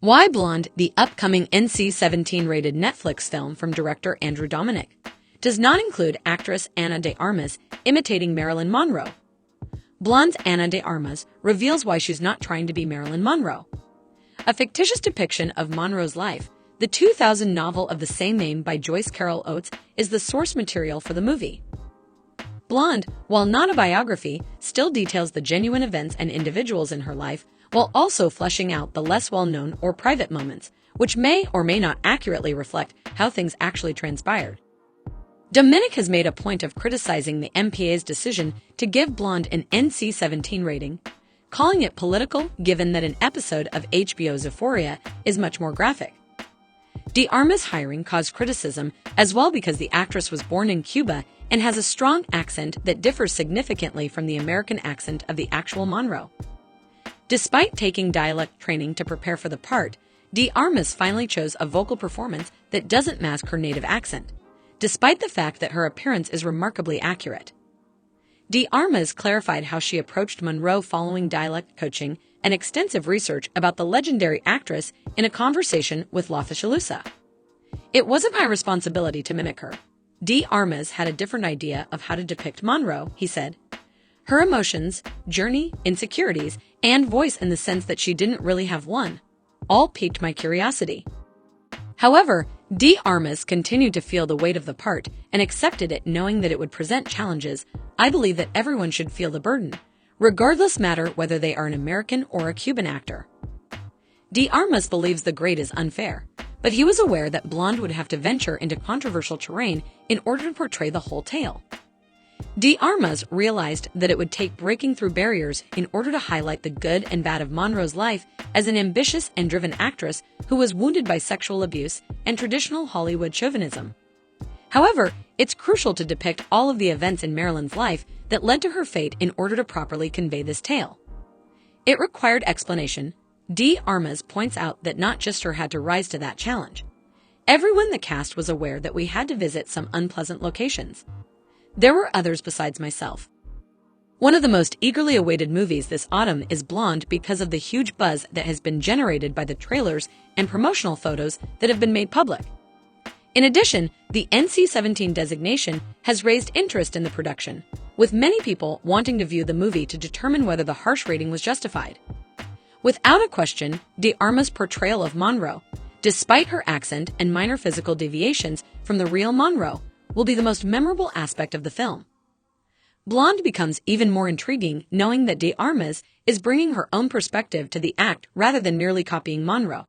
Why Blonde, the upcoming NC-17 rated Netflix film from director Andrew Dominik, does not include actress Ana de Armas imitating Marilyn Monroe. Blonde's Ana de Armas reveals why she's not trying to be Marilyn Monroe. A fictitious depiction of Monroe's life, the 2000 novel of the same name by Joyce Carol Oates is the source material for the movie. Blonde, while not a biography, still details the genuine events and individuals in her life, while also fleshing out the less well-known or private moments, which may or may not accurately reflect how things actually transpired. Dominik has made a point of criticizing the MPA's decision to give Blonde an NC-17 rating, calling it political given that an episode of HBO's Euphoria is much more graphic. De Armas' hiring caused criticism as well because the actress was born in Cuba and has a strong accent that differs significantly from the American accent of the actual Monroe. Despite taking dialect training to prepare for the part, De Armas finally chose a vocal performance that doesn't mask her native accent, despite the fact that her appearance is remarkably accurate. De Armas clarified how she approached Monroe following dialect coaching and extensive research about the legendary actress in a conversation with La Fichalusa. "It wasn't my responsibility to mimic her. De Armas had a different idea of how to depict Monroe," he said. "Her emotions, journey, insecurities, and voice in the sense that she didn't really have one, all piqued my curiosity." However, De Armas continued to feel the weight of the part and accepted it knowing that it would present challenges. "I believe that everyone should feel the burden, regardless matter whether they are an American or a Cuban actor." De Armas believes the grade is unfair, but he was aware that Blonde would have to venture into controversial terrain in order to portray the whole tale. De Armas realized that it would take breaking through barriers in order to highlight the good and bad of Monroe's life as an ambitious and driven actress who was wounded by sexual abuse and traditional Hollywood chauvinism. However, it's crucial to depict all of the events in Marilyn's life that led to her fate in order to properly convey this tale. It required explanation. De Armas points out that not just her had to rise to that challenge. Everyone in the cast was aware that we had to visit some unpleasant locations. There were others besides myself. One of the most eagerly awaited movies this autumn is Blonde because of the huge buzz that has been generated by the trailers and promotional photos that have been made public. In addition, the NC-17 designation has raised interest in the production, with many people wanting to view the movie to determine whether the harsh rating was justified. Without a question, De Armas' portrayal of Monroe, despite her accent and minor physical deviations from the real Monroe, will be the most memorable aspect of the film. Blonde becomes even more intriguing knowing that De Armas is bringing her own perspective to the act rather than merely copying Monroe.